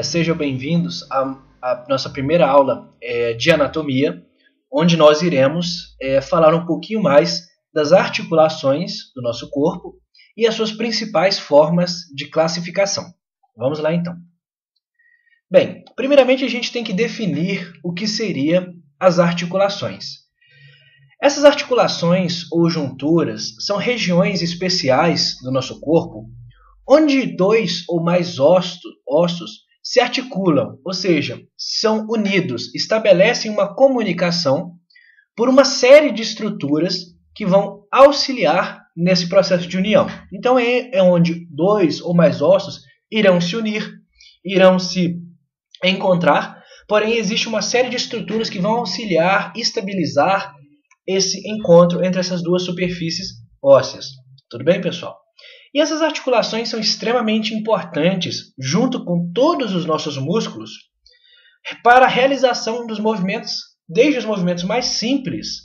Sejam bem-vindos à nossa primeira aula de anatomia, onde nós iremos falar um pouquinho mais das articulações do nosso corpo e as suas principais formas de classificação. Vamos lá então. Bem, primeiramente a gente tem que definir o que seriam as articulações. Essas articulações ou junturas são regiões especiais do nosso corpo onde dois ou mais ossos se articulam, ou seja, são unidos, estabelecem uma comunicação por uma série de estruturas que vão auxiliar nesse processo de união. Então é onde dois ou mais ossos irão se unir, irão se encontrar, porém existe uma série de estruturas que vão auxiliar, estabilizar esse encontro entre essas duas superfícies ósseas. Tudo bem, pessoal? E essas articulações são extremamente importantes, junto com todos os nossos músculos, para a realização dos movimentos, desde os movimentos mais simples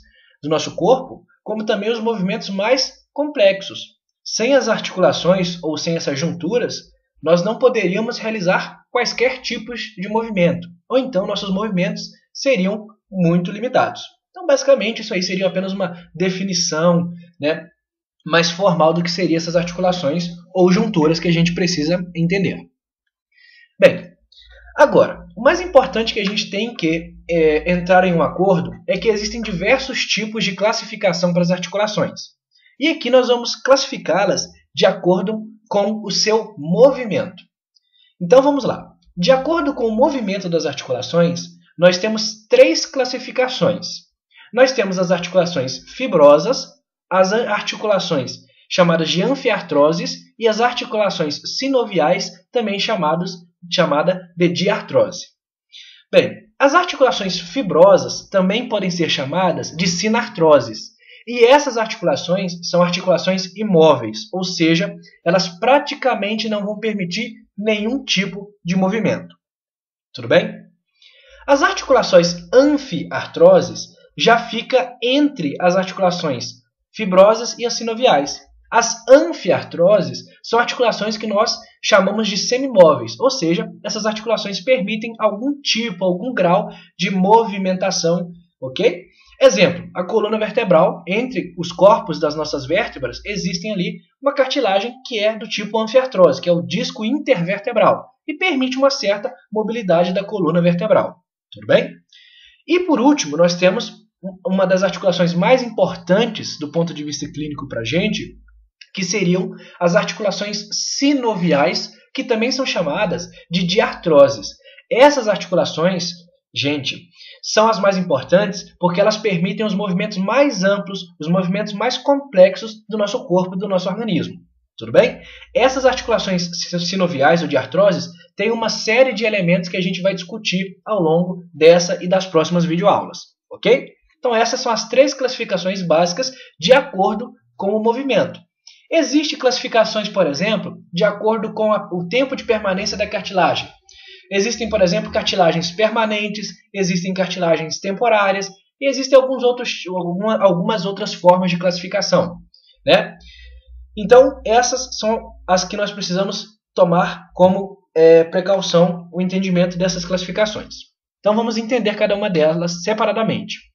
do nosso corpo, como também os movimentos mais complexos. Sem as articulações ou sem essas junturas, nós não poderíamos realizar quaisquer tipos de movimento, ou então nossos movimentos seriam muito limitados. Então, basicamente, isso aí seria apenas uma definição, mais formal do que seriam essas articulações ou junturas que a gente precisa entender. Bem, agora, o mais importante que a gente tem que entrar em um acordo é que existem diversos tipos de classificação para as articulações. E aqui nós vamos classificá-las de acordo com o seu movimento. Então vamos lá. De acordo com o movimento das articulações, nós temos três classificações. Nós temos as articulações fibrosas, as articulações chamadas de anfiartroses e as articulações sinoviais, também chamada de diartrose. Bem, as articulações fibrosas também podem ser chamadas de sinartroses. E essas articulações são articulações imóveis, ou seja, elas praticamente não vão permitir nenhum tipo de movimento. Tudo bem? As articulações anfiartroses já fica entre as articulações fibrosas e as sinoviais. As anfiartroses são articulações que nós chamamos de semimóveis, ou seja, essas articulações permitem algum tipo, algum grau de movimentação, ok? Exemplo, a coluna vertebral, entre os corpos das nossas vértebras, existem ali uma cartilagem que é do tipo anfiartrose, que é o disco intervertebral, e permite uma certa mobilidade da coluna vertebral. Tudo bem? E por último, nós temos uma das articulações mais importantes do ponto de vista clínico para a gente, que seriam as articulações sinoviais, que também são chamadas de diartroses. Essas articulações, gente, são as mais importantes porque elas permitem os movimentos mais amplos, os movimentos mais complexos do nosso corpo e do nosso organismo. Tudo bem? Essas articulações sinoviais ou diartroses têm uma série de elementos que a gente vai discutir ao longo dessa e das próximas videoaulas. Ok? Então essas são as três classificações básicas de acordo com o movimento. Existem classificações, por exemplo, de acordo com o tempo de permanência da cartilagem. Existem, por exemplo, cartilagens permanentes, existem cartilagens temporárias e existem algumas outras formas de classificação. Então essas são as que nós precisamos tomar como precaução o entendimento dessas classificações. Então vamos entender cada uma delas separadamente.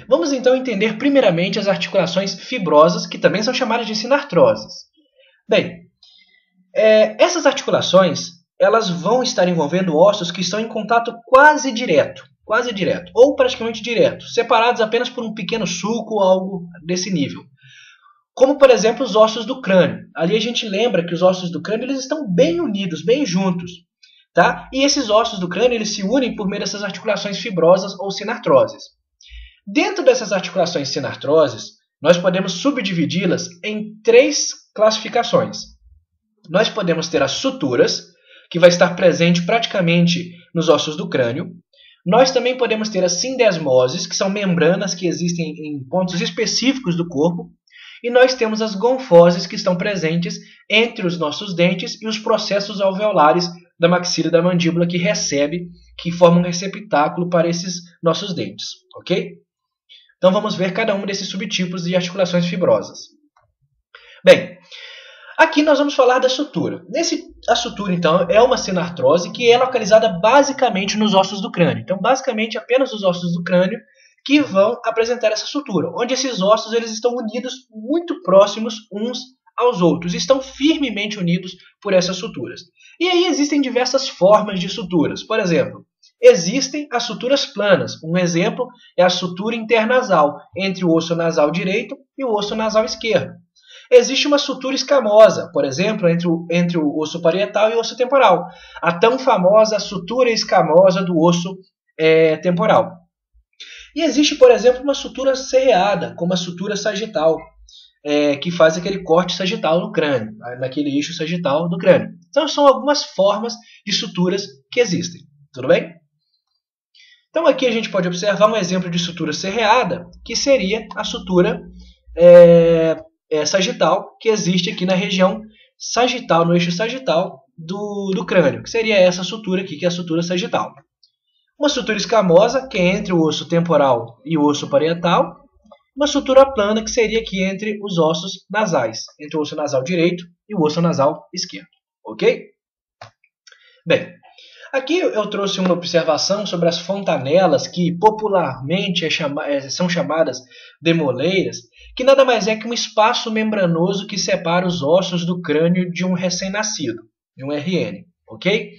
Vamos então entender primeiramente as articulações fibrosas, que também são chamadas de sinartroses. Bem, essas articulações elas vão estar envolvendo ossos que estão em contato quase direto, ou praticamente direto, separados apenas por um pequeno sulco ou algo desse nível. Como, por exemplo, os ossos do crânio. Ali a gente lembra que os ossos do crânio eles estão bem unidos, bem juntos. Tá? E esses ossos do crânio eles se unem por meio dessas articulações fibrosas ou sinartroses. Dentro dessas articulações sinartroses, nós podemos subdividi-las em três classificações. Nós podemos ter as suturas, que vai estar presente praticamente nos ossos do crânio. Nós também podemos ter as sindesmoses, que são membranas que existem em pontos específicos do corpo. E nós temos as gonfoses, que estão presentes entre os nossos dentes e os processos alveolares da maxila e da mandíbula que formam um receptáculo para esses nossos dentes. Ok? Então vamos ver cada um desses subtipos de articulações fibrosas. Bem, Aqui nós vamos falar da sutura. A sutura, então, é uma sinartrose que é localizada basicamente nos ossos do crânio. Então, basicamente, apenas os ossos do crânio que vão apresentar essa sutura, onde esses ossos eles estão unidos muito próximos uns aos outros, estão firmemente unidos por essas suturas. E aí existem diversas formas de suturas. Por exemplo, existem as suturas planas. Um exemplo é a sutura internasal, entre o osso nasal direito e o osso nasal esquerdo. Existe uma sutura escamosa, por exemplo, entre o osso parietal e o osso temporal. A tão famosa sutura escamosa do osso temporal. E existe, por exemplo, uma sutura serreada, como a sutura sagital, que faz aquele corte sagital no crânio, naquele eixo sagital do crânio. Então, são algumas formas de suturas que existem. Tudo bem? Então, aqui a gente pode observar um exemplo de sutura serreada, que seria a sutura sagital, que existe aqui na região sagital, no eixo sagital do crânio, que seria essa sutura aqui, que é a sutura sagital. Uma sutura escamosa, que é entre o osso temporal e o osso parietal. Uma sutura plana, que seria aqui entre os ossos nasais, entre o osso nasal direito e o osso nasal esquerdo. Ok? Bem, aqui eu trouxe uma observação sobre as fontanelas, que popularmente são chamadas de moleiras, que nada mais é que um espaço membranoso que separa os ossos do crânio de um recém-nascido, de um RN. Ok?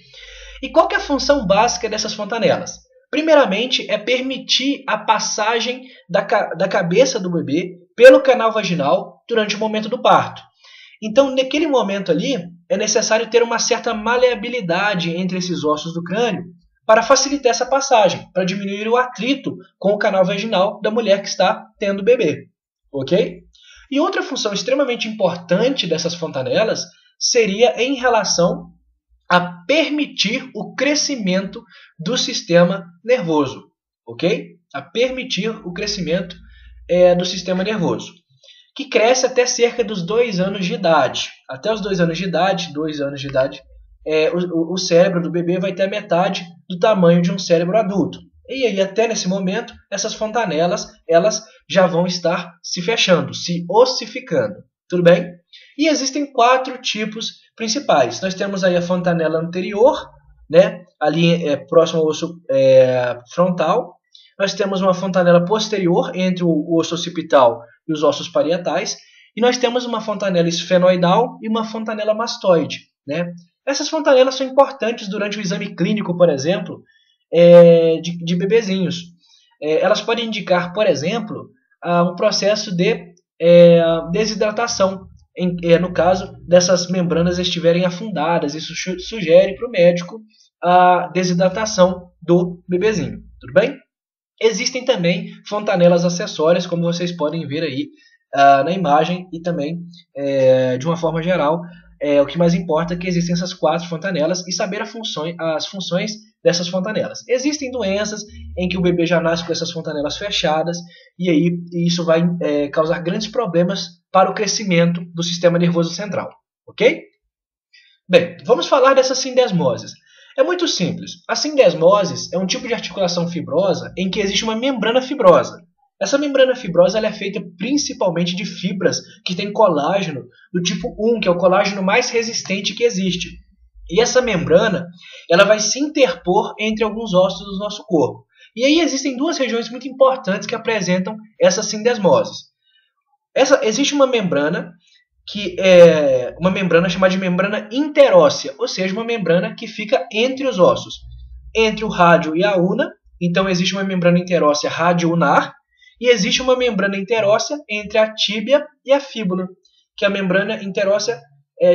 E qual que é a função básica dessas fontanelas? Primeiramente, é permitir a passagem da cabeça do bebê pelo canal vaginal durante o momento do parto. Então, naquele momento ali, é necessário ter uma certa maleabilidade entre esses ossos do crânio para facilitar essa passagem, para diminuir o atrito com o canal vaginal da mulher que está tendo o bebê. Ok? E outra função extremamente importante dessas fontanelas seria em relação a permitir o crescimento do sistema nervoso, ok? A permitir o crescimento do sistema nervoso, que cresce até cerca dos 2 anos de idade. Até os 2 anos de idade, o cérebro do bebê vai ter a metade do tamanho de um cérebro adulto. E aí, até nesse momento, essas fontanelas elas já vão estar se fechando, se ossificando. Tudo bem? E existem 4 tipos principais. Nós temos aí a fontanela anterior, né, ali próximo ao osso frontal. Nós temos uma fontanela posterior entre o osso occipital e os ossos parietais. E nós temos uma fontanela esfenoidal e uma fontanela mastoide. Né? Essas fontanelas são importantes durante o exame clínico, por exemplo, de bebezinhos. Elas podem indicar, por exemplo, um processo de desidratação, no caso dessas membranas estiverem afundadas. Isso sugere para o médico a desidratação do bebezinho. Tudo bem? Existem também fontanelas acessórias, como vocês podem ver aí na imagem, e também, de uma forma geral, o que mais importa é que existem essas 4 fontanelas e saber as funções dessas fontanelas. Existem doenças em que o bebê já nasce com essas fontanelas fechadas e aí isso vai causar grandes problemas para o crescimento do sistema nervoso central. Ok? Bem, vamos falar dessas sindesmoses. É muito simples. A sindesmose é um tipo de articulação fibrosa em que existe uma membrana fibrosa. Essa membrana fibrosa ela é feita principalmente de fibras que têm colágeno do tipo 1, que é o colágeno mais resistente que existe. E essa membrana ela vai se interpor entre alguns ossos do nosso corpo. E aí existem 2 regiões muito importantes que apresentam essas sindesmoses. Existe uma membrana que é uma membrana chamada de membrana interóssea, ou seja, uma membrana que fica entre os ossos, entre o rádio e a una. Então existe uma membrana interóssea radio-unar e existe uma membrana interóssea entre a tíbia e a fíbula, que é a membrana interóssea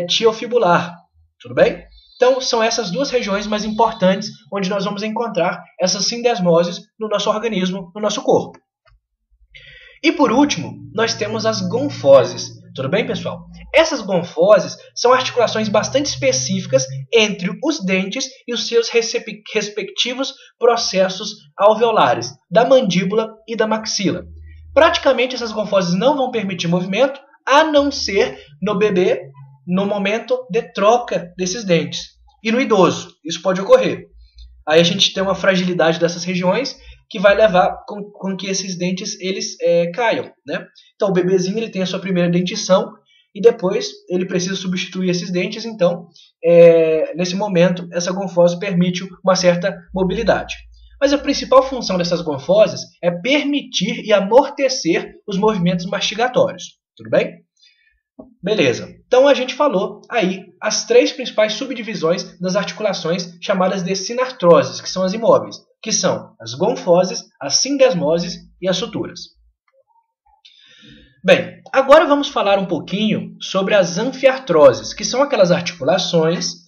tiofibular. Tudo bem? Então, são essas 2 regiões mais importantes onde nós vamos encontrar essas sindesmoses no nosso organismo, no nosso corpo. E por último, nós temos as gonfoses. Tudo bem, pessoal? Essas gonfoses são articulações bastante específicas entre os dentes e os seus respectivos processos alveolares, da mandíbula e da maxila. Praticamente essas gonfoses não vão permitir movimento, a não ser no bebê, no momento de troca desses dentes. E no idoso, isso pode ocorrer. Aí a gente tem uma fragilidade dessas regiões que vai levar com que esses dentes eles caiam. Né? Então o bebezinho ele tem a sua primeira dentição e depois ele precisa substituir esses dentes, então, nesse momento, essa gonfose permite uma certa mobilidade. Mas a principal função dessas gonfoses é permitir e amortecer os movimentos mastigatórios. Tudo bem? Beleza. Então a gente falou aí as três principais subdivisões das articulações chamadas de sinartroses, que são as imóveis, que são as gonfoses, as sindesmoses e as suturas. Bem, agora vamos falar um pouquinho sobre as anfiartroses, que são aquelas articulações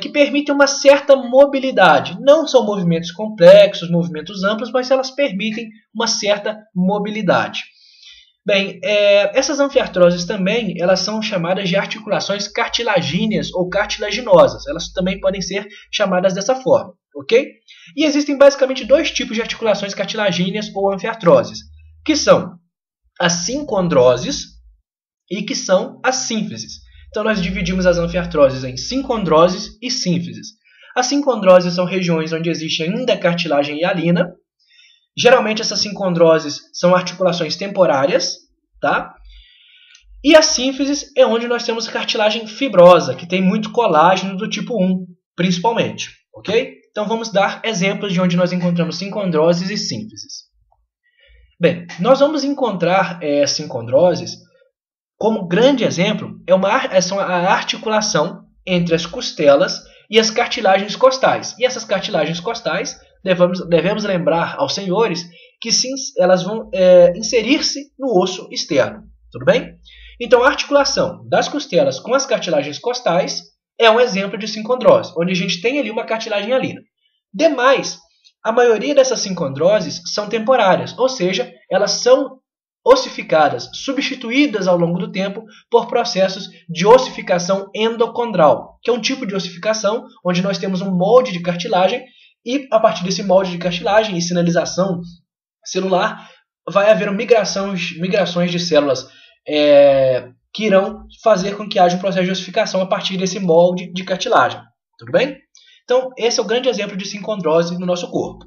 que permitem uma certa mobilidade. Não são movimentos complexos, movimentos amplos, mas elas permitem uma certa mobilidade. Bem, essas anfiartroses também elas são chamadas de articulações cartilagíneas ou cartilaginosas. Elas também podem ser chamadas dessa forma, ok? E existem basicamente dois tipos de articulações cartilagíneas ou anfiartroses, que são as sincondroses e que são as sínfises. Então nós dividimos as anfiartroses em sincondroses e sínfises. As sincondroses são regiões onde existe ainda cartilagem hialina. Geralmente essas sincondroses são articulações temporárias, tá? E as sínfises é onde nós temos cartilagem fibrosa, que tem muito colágeno do tipo 1, principalmente, ok? Então vamos dar exemplos de onde nós encontramos sincondroses e sínfises. Bem, nós vamos encontrar sincondroses como grande exemplo, são a articulação entre as costelas e as cartilagens costais. E essas cartilagens costais, devemos lembrar aos senhores que sim, elas vão inserir-se no osso externo. Tudo bem? Então, a articulação das costelas com as cartilagens costais é um exemplo de sincondrose, onde a gente tem ali uma cartilagem hialina. Demais, a maioria dessas sincondroses são temporárias, ou seja, elas são ossificadas, substituídas ao longo do tempo por processos de ossificação endocondral, que é um tipo de ossificação onde nós temos um molde de cartilagem e a partir desse molde de cartilagem e sinalização celular vai haver migrações de células que irão fazer com que haja um processo de ossificação a partir desse molde de cartilagem. Tudo bem? Então, esse é o grande exemplo de sincondrose no nosso corpo.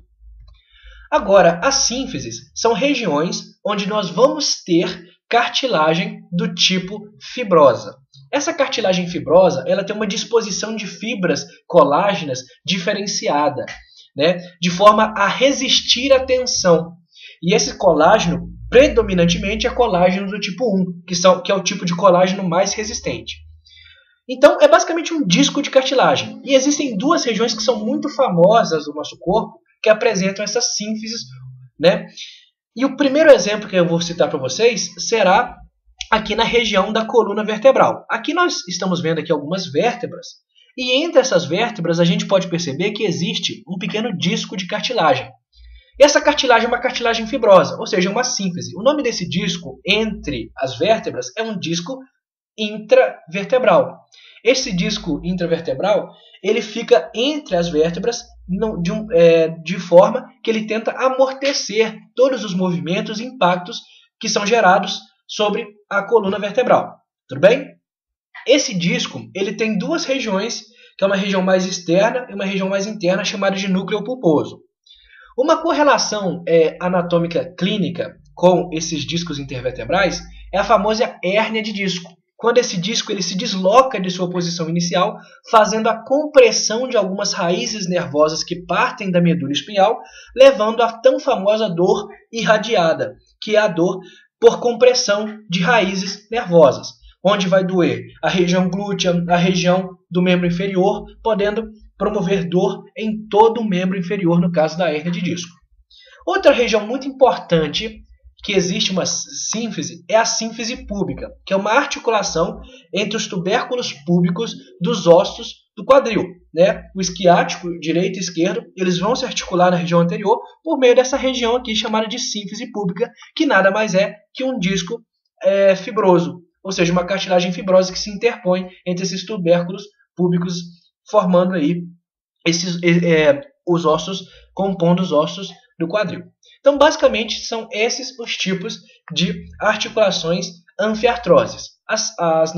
Agora, as sínfises são regiões onde nós vamos ter cartilagem do tipo fibrosa. Essa cartilagem fibrosa ela tem uma disposição de fibras colágenas diferenciada, né, de forma a resistir à tensão. E esse colágeno, predominantemente, é colágeno do tipo 1, que é o tipo de colágeno mais resistente. Então, é basicamente um disco de cartilagem. E existem duas regiões que são muito famosas do nosso corpo, que apresentam essas sínfises, né? E o primeiro exemplo que eu vou citar para vocês será aqui na região da coluna vertebral. Aqui nós estamos vendo aqui algumas vértebras, e entre essas vértebras a gente pode perceber que existe um pequeno disco de cartilagem. Essa cartilagem é uma cartilagem fibrosa, ou seja, uma sínfise. O nome desse disco entre as vértebras é um disco intravertebral. Esse disco intravertebral ele fica entre as vértebras de forma que ele tenta amortecer todos os movimentos e impactos que são gerados sobre a coluna vertebral. Tudo bem? Esse disco ele tem duas regiões, que é uma região mais externa e uma região mais interna, chamada de núcleo pulposo. Uma correlação anatômica clínica com esses discos intervertebrais é a famosa hérnia de disco. Quando esse disco ele se desloca de sua posição inicial, fazendo a compressão de algumas raízes nervosas que partem da medula espinhal, levando à tão famosa dor irradiada, que é a dor por compressão de raízes nervosas, onde vai doer a região glútea, a região do membro inferior, podendo promover dor em todo o membro inferior, no caso da hérnia de disco. Outra região muito importante que existe uma sínfise é a sínfise púbica, que é uma articulação entre os tubérculos púbicos dos ossos do quadril, né? O isquiático, direito e esquerdo, eles vão se articular na região anterior por meio dessa região aqui chamada de sínfise púbica, que nada mais é que um disco fibroso, ou seja, uma cartilagem fibrosa que se interpõe entre esses tubérculos púbicos, formando aí os ossos, compondo os ossos do quadril. Então, basicamente, são esses os tipos de articulações anfiartroses. As